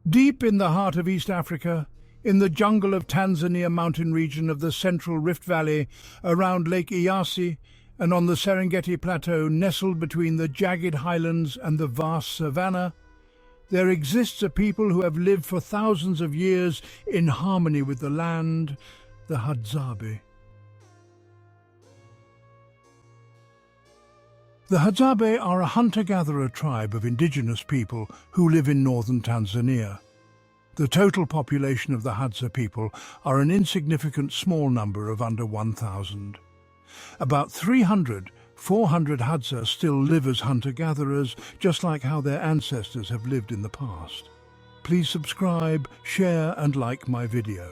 Deep in the heart of East Africa, in the jungle of Tanzania mountain region of the central Rift Valley, around Lake Eyasi, and on the Serengeti Plateau nestled between the jagged highlands and the vast savanna, there exists a people who have lived for thousands of years in harmony with the land, the Hadzabe. The Hadzabe are a hunter-gatherer tribe of indigenous people who live in northern Tanzania. The total population of the Hadza people are an insignificant small number of under 1,000. About 400 Hadza still live as hunter-gatherers, just like how their ancestors have lived in the past. Please subscribe, share and like my video.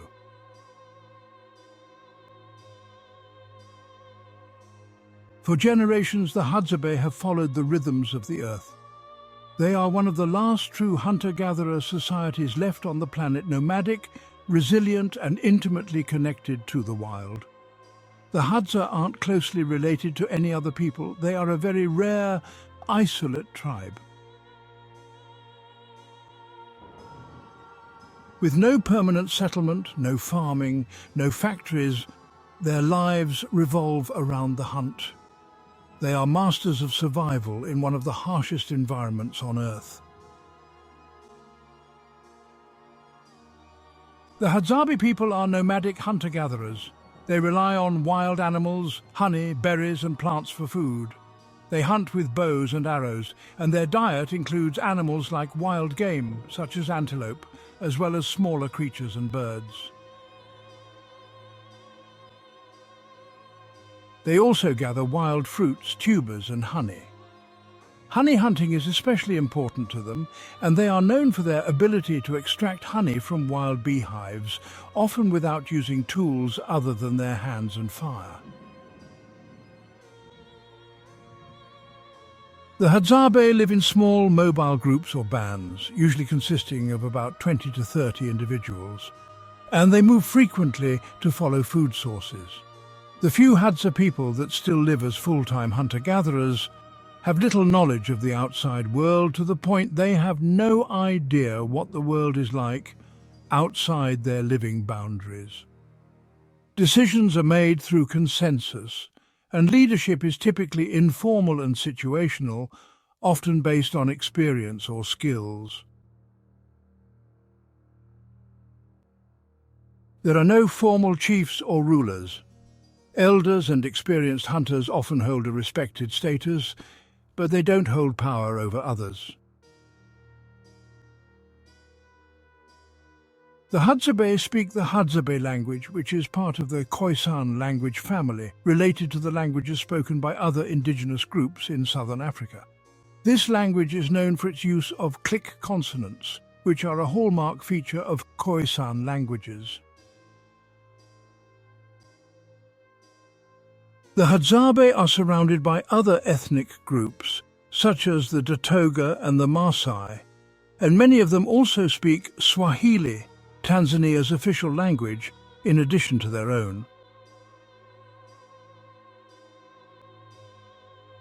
For generations, the Hadzabe have followed the rhythms of the earth. They are one of the last true hunter-gatherer societies left on the planet, nomadic, resilient and intimately connected to the wild. The Hadza aren't closely related to any other people. They are a very rare, isolate tribe. With no permanent settlement, no farming, no factories, their lives revolve around the hunt. They are masters of survival in one of the harshest environments on Earth. The Hadzabe people are nomadic hunter-gatherers. They rely on wild animals, honey, berries and plants for food. They hunt with bows and arrows, and their diet includes animals like wild game, such as antelope, as well as smaller creatures and birds. They also gather wild fruits, tubers and honey. Honey hunting is especially important to them, and they are known for their ability to extract honey from wild beehives, often without using tools other than their hands and fire. The Hadzabe live in small mobile groups or bands, usually consisting of about 20 to 30 individuals, and they move frequently to follow food sources. The few Hadza people that still live as full-time hunter-gatherers have little knowledge of the outside world, to the point they have no idea what the world is like outside their living boundaries. Decisions are made through consensus, and leadership is typically informal and situational, often based on experience or skills. There are no formal chiefs or rulers. Elders and experienced hunters often hold a respected status, but they don't hold power over others. The Hadzabe speak the Hadzabe language, which is part of the Khoisan language family, related to the languages spoken by other indigenous groups in southern Africa. This language is known for its use of click consonants, which are a hallmark feature of Khoisan languages. The Hadzabe are surrounded by other ethnic groups, such as the Datoga and the Maasai, and many of them also speak Swahili, Tanzania's official language, in addition to their own.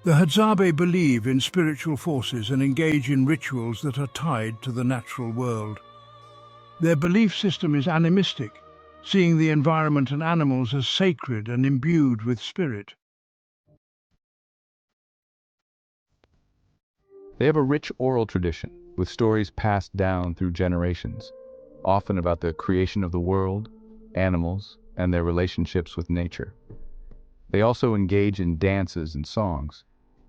The Hadzabe believe in spiritual forces and engage in rituals that are tied to the natural world. Their belief system is animistic, seeing the environment and animals as sacred and imbued with spirit. They have a rich oral tradition, with stories passed down through generations, often about the creation of the world, animals, and their relationships with nature. They also engage in dances and songs,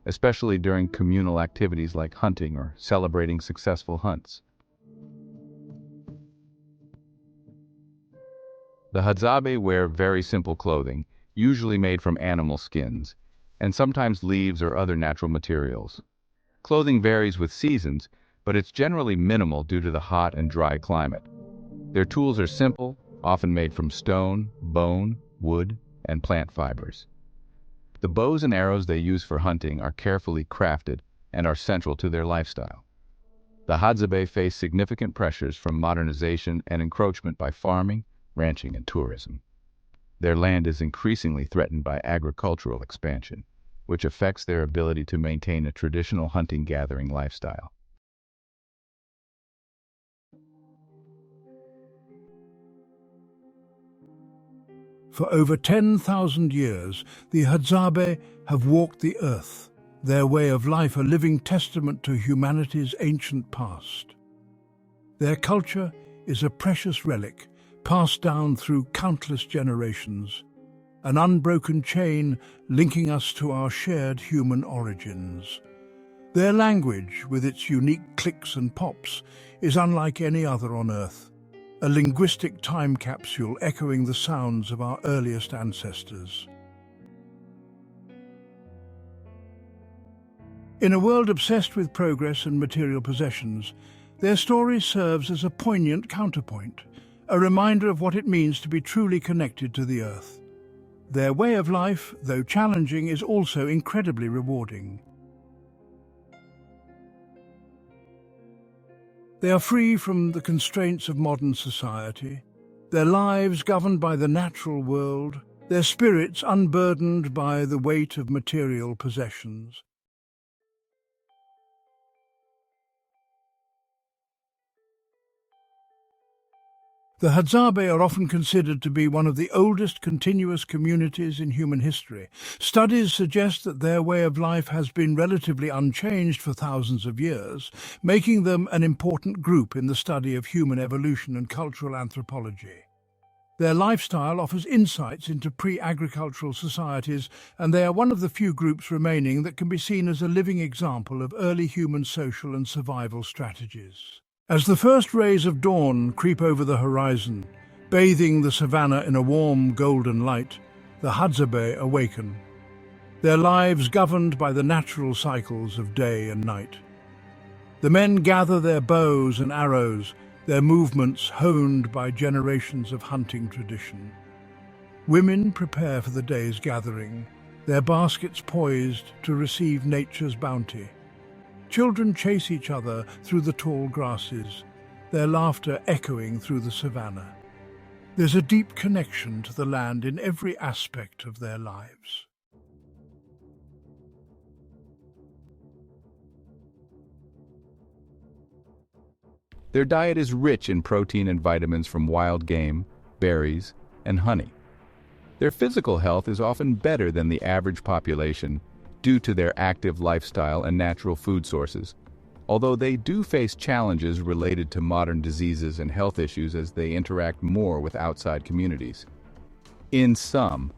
especially during communal activities like hunting or celebrating successful hunts. The Hadzabe wear very simple clothing, usually made from animal skins, and sometimes leaves or other natural materials. Clothing varies with seasons, but it's generally minimal due to the hot and dry climate. Their tools are simple, often made from stone, bone, wood, and plant fibers. The bows and arrows they use for hunting are carefully crafted and are central to their lifestyle. The Hadzabe face significant pressures from modernization and encroachment by farming, ranching, and tourism. Their land is increasingly threatened by agricultural expansion, which affects their ability to maintain a traditional hunting-gathering lifestyle. For over 10,000 years, the Hadzabe have walked the earth, their way of life a living testament to humanity's ancient past. Their culture is a precious relic passed down through countless generations, an unbroken chain linking us to our shared human origins. Their language, with its unique clicks and pops, is unlike any other on Earth, a linguistic time capsule echoing the sounds of our earliest ancestors. In a world obsessed with progress and material possessions, their story serves as a poignant counterpoint, a reminder of what it means to be truly connected to the Earth. Their way of life, though challenging, is also incredibly rewarding. They are free from the constraints of modern society, their lives governed by the natural world, their spirits unburdened by the weight of material possessions. The Hadzabe are often considered to be one of the oldest continuous communities in human history. Studies suggest that their way of life has been relatively unchanged for thousands of years, making them an important group in the study of human evolution and cultural anthropology. Their lifestyle offers insights into pre-agricultural societies, and they are one of the few groups remaining that can be seen as a living example of early human social and survival strategies. As the first rays of dawn creep over the horizon, bathing the savannah in a warm golden light, the Hadzabe awaken, their lives governed by the natural cycles of day and night. The men gather their bows and arrows, their movements honed by generations of hunting tradition. Women prepare for the day's gathering, their baskets poised to receive nature's bounty. Children chase each other through the tall grasses, their laughter echoing through the savannah. There's a deep connection to the land in every aspect of their lives. Their diet is rich in protein and vitamins from wild game, berries, and honey. Their physical health is often better than the average population due to their active lifestyle and natural food sources, although they do face challenges related to modern diseases and health issues as they interact more with outside communities. In sum,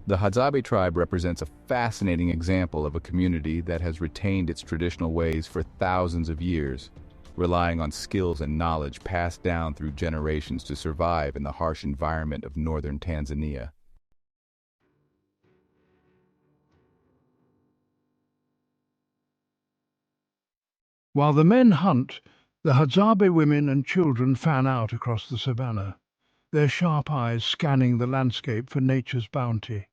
the Hadzabe tribe represents a fascinating example of a community that has retained its traditional ways for thousands of years, relying on skills and knowledge passed down through generations to survive in the harsh environment of northern Tanzania. While the men hunt, the Hadzabe women and children fan out across the savannah, their sharp eyes scanning the landscape for nature's bounty.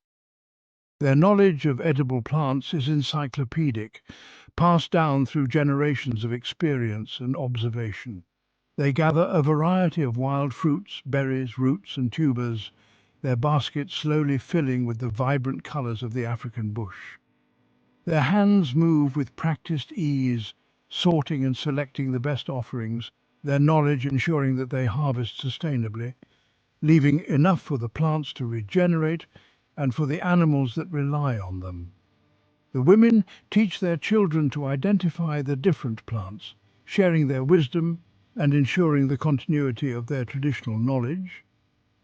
Their knowledge of edible plants is encyclopedic, passed down through generations of experience and observation. They gather a variety of wild fruits, berries, roots and tubers, their baskets slowly filling with the vibrant colours of the African bush. Their hands move with practiced ease, sorting and selecting the best offerings, their knowledge ensuring that they harvest sustainably, leaving enough for the plants to regenerate and for the animals that rely on them. The women teach their children to identify the different plants, sharing their wisdom and ensuring the continuity of their traditional knowledge.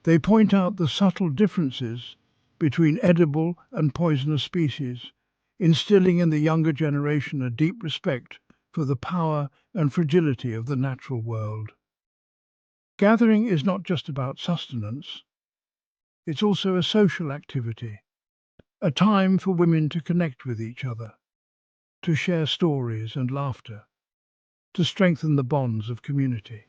They point out the subtle differences between edible and poisonous species, instilling in the younger generation a deep respect for the power and fragility of the natural world. Gathering is not just about sustenance, it's also a social activity, a time for women to connect with each other, to share stories and laughter, to strengthen the bonds of community.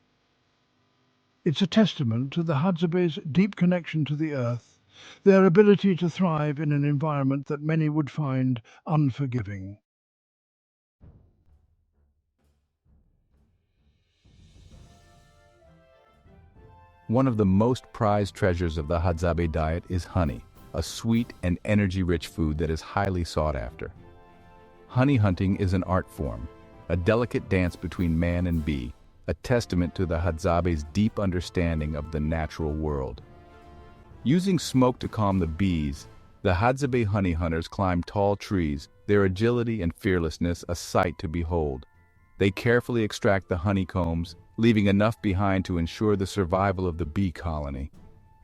It's a testament to the Hadzabe's deep connection to the earth, their ability to thrive in an environment that many would find unforgiving. One of the most prized treasures of the Hadzabe diet is honey, a sweet and energy-rich food that is highly sought after. Honey hunting is an art form, a delicate dance between man and bee, a testament to the Hadzabe's deep understanding of the natural world. Using smoke to calm the bees, the Hadzabe honey hunters climb tall trees, their agility and fearlessness a sight to behold. They carefully extract the honeycombs, leaving enough behind to ensure the survival of the bee colony.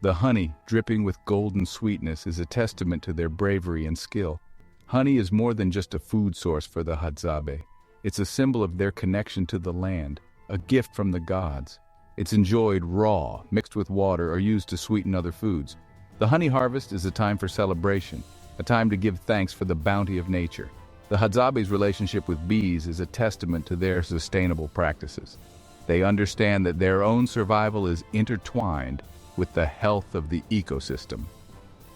The honey, dripping with golden sweetness, is a testament to their bravery and skill. Honey is more than just a food source for the Hadzabe. It's a symbol of their connection to the land, a gift from the gods. It's enjoyed raw, mixed with water, or used to sweeten other foods. The honey harvest is a time for celebration, a time to give thanks for the bounty of nature. The Hadzabe's relationship with bees is a testament to their sustainable practices. They understand that their own survival is intertwined with the health of the ecosystem.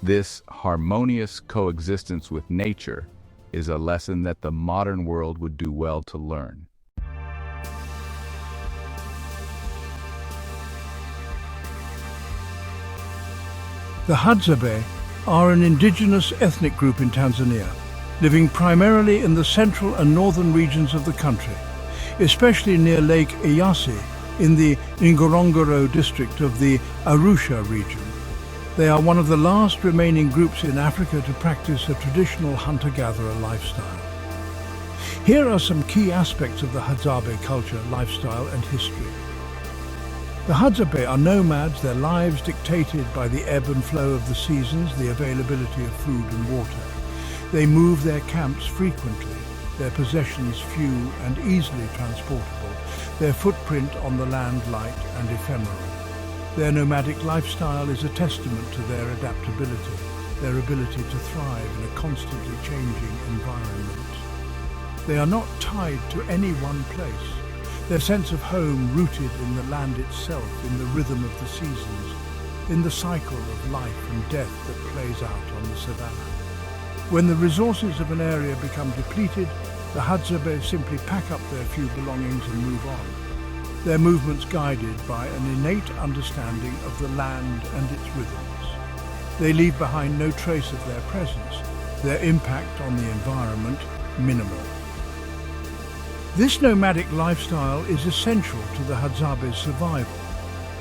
This harmonious coexistence with nature is a lesson that the modern world would do well to learn. The Hadzabe are an indigenous ethnic group in Tanzania, living primarily in the central and northern regions of the country, especially near Lake Eyasi in the Ngorongoro district of the Arusha region. They are one of the last remaining groups in Africa to practice a traditional hunter-gatherer lifestyle. Here are some key aspects of the Hadzabe culture, lifestyle and history. The Hadzabe are nomads, their lives dictated by the ebb and flow of the seasons, the availability of food and water. They move their camps frequently, their possessions few and easily transportable, their footprint on the land light and ephemeral. Their nomadic lifestyle is a testament to their adaptability, their ability to thrive in a constantly changing environment. They are not tied to any one place. Their sense of home rooted in the land itself, in the rhythm of the seasons, in the cycle of life and death that plays out on the savannah. When the resources of an area become depleted, the Hadzabe simply pack up their few belongings and move on, their movements guided by an innate understanding of the land and its rhythms. They leave behind no trace of their presence, their impact on the environment minimal. This nomadic lifestyle is essential to the Hadzabe's survival,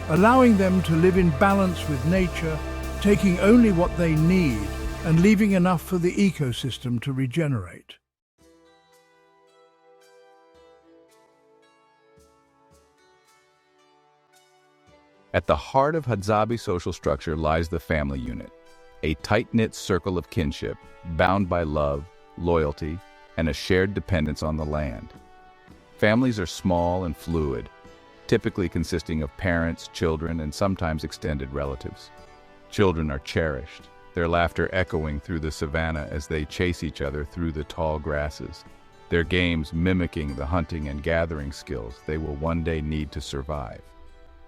allowing them to live in balance with nature, taking only what they need and leaving enough for the ecosystem to regenerate. At the heart of Hadzabe social structure lies the family unit, a tight-knit circle of kinship, bound by love, loyalty, and a shared dependence on the land. Families are small and fluid, typically consisting of parents, children, and sometimes extended relatives. Children are cherished, their laughter echoing through the savannah as they chase each other through the tall grasses, their games mimicking the hunting and gathering skills they will one day need to survive.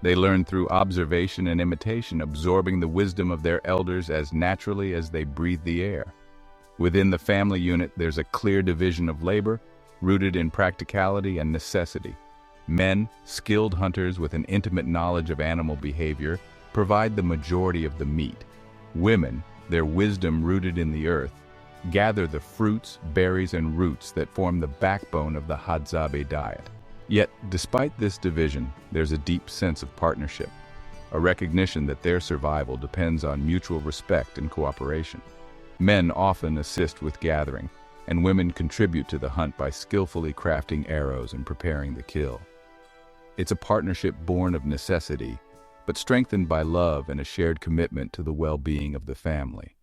They learn through observation and imitation, absorbing the wisdom of their elders as naturally as they breathe the air. Within the family unit, there's a clear division of labor, rooted in practicality and necessity. Men, skilled hunters with an intimate knowledge of animal behavior, provide the majority of the meat. Women, their wisdom rooted in the earth, gather the fruits, berries, and roots that form the backbone of the Hadzabe diet. Yet, despite this division, there's a deep sense of partnership, a recognition that their survival depends on mutual respect and cooperation. Men often assist with gathering, and women contribute to the hunt by skillfully crafting arrows and preparing the kill. It's a partnership born of necessity, but strengthened by love and a shared commitment to the well-being of the family.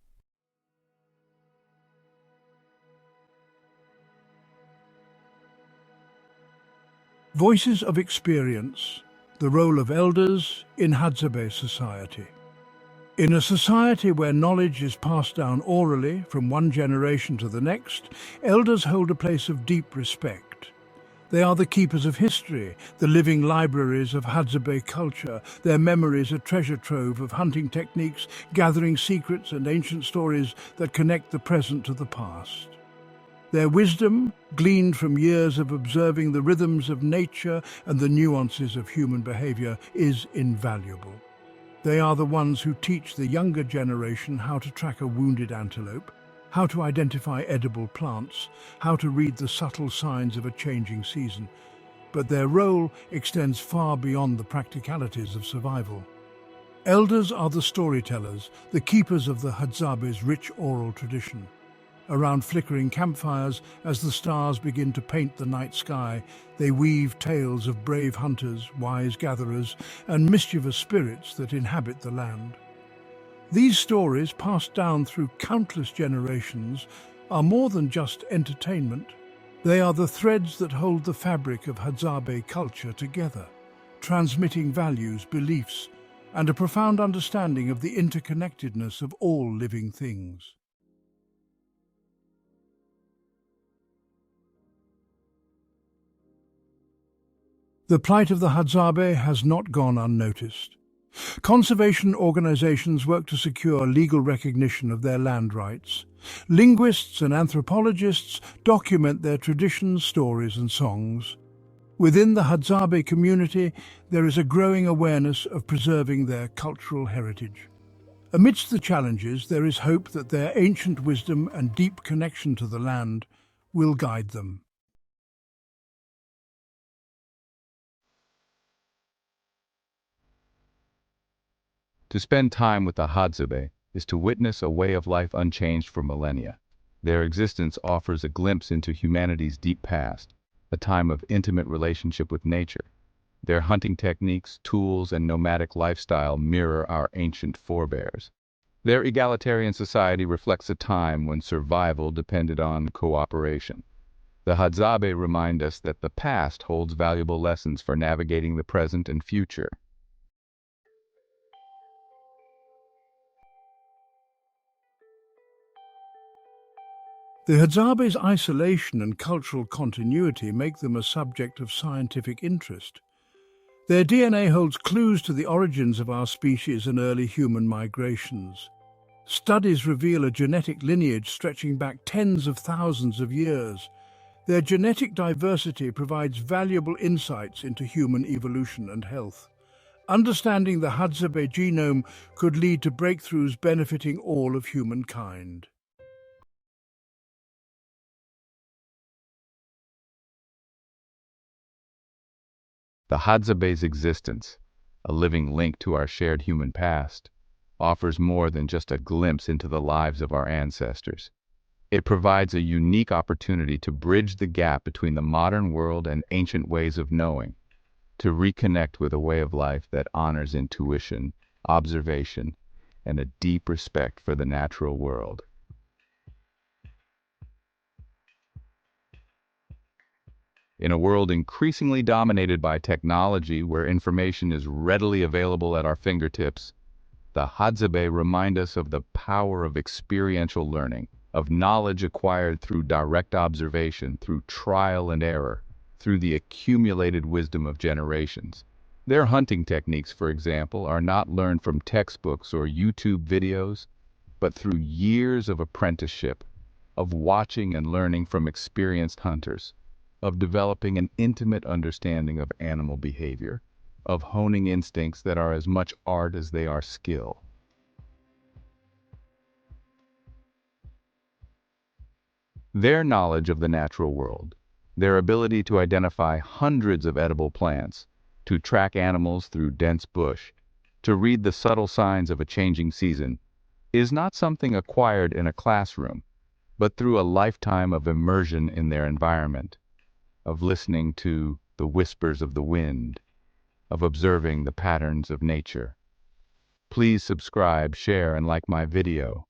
Voices of experience, the role of elders in Hadzabe society. In a society where knowledge is passed down orally from one generation to the next, elders hold a place of deep respect. They are the keepers of history, the living libraries of Hadzabe culture, their memories a treasure trove of hunting techniques, gathering secrets and ancient stories that connect the present to the past. Their wisdom, gleaned from years of observing the rhythms of nature and the nuances of human behavior, is invaluable. They are the ones who teach the younger generation how to track a wounded antelope, how to identify edible plants, how to read the subtle signs of a changing season. But their role extends far beyond the practicalities of survival. Elders are the storytellers, the keepers of the Hadzabe's rich oral tradition. Around flickering campfires, as the stars begin to paint the night sky, they weave tales of brave hunters, wise gatherers, and mischievous spirits that inhabit the land. These stories, passed down through countless generations, are more than just entertainment. They are the threads that hold the fabric of Hadzabe culture together, transmitting values, beliefs, and a profound understanding of the interconnectedness of all living things. The plight of the Hadzabe has not gone unnoticed. Conservation organizations work to secure legal recognition of their land rights. Linguists and anthropologists document their traditions, stories, and songs. Within the Hadzabe community, there is a growing awareness of preserving their cultural heritage. Amidst the challenges, there is hope that their ancient wisdom and deep connection to the land will guide them. To spend time with the Hadzabe is to witness a way of life unchanged for millennia. Their existence offers a glimpse into humanity's deep past, a time of intimate relationship with nature. Their hunting techniques, tools, and nomadic lifestyle mirror our ancient forebears. Their egalitarian society reflects a time when survival depended on cooperation. The Hadzabe remind us that the past holds valuable lessons for navigating the present and future. The Hadzabe's isolation and cultural continuity make them a subject of scientific interest. Their DNA holds clues to the origins of our species and early human migrations. Studies reveal a genetic lineage stretching back tens of thousands of years. Their genetic diversity provides valuable insights into human evolution and health. Understanding the Hadzabe genome could lead to breakthroughs benefiting all of humankind. The Hadzabe's existence, a living link to our shared human past, offers more than just a glimpse into the lives of our ancestors. It provides a unique opportunity to bridge the gap between the modern world and ancient ways of knowing, to reconnect with a way of life that honors intuition, observation, and a deep respect for the natural world. In a world increasingly dominated by technology where information is readily available at our fingertips, the Hadzabe remind us of the power of experiential learning, of knowledge acquired through direct observation, through trial and error, through the accumulated wisdom of generations. Their hunting techniques, for example, are not learned from textbooks or YouTube videos, but through years of apprenticeship, of watching and learning from experienced hunters, of developing an intimate understanding of animal behavior, of honing instincts that are as much art as they are skill. Their knowledge of the natural world, their ability to identify hundreds of edible plants, to track animals through dense bush, to read the subtle signs of a changing season, is not something acquired in a classroom, but through a lifetime of immersion in their environment, of listening to the whispers of the wind, of observing the patterns of nature. Please subscribe, share, and like my video.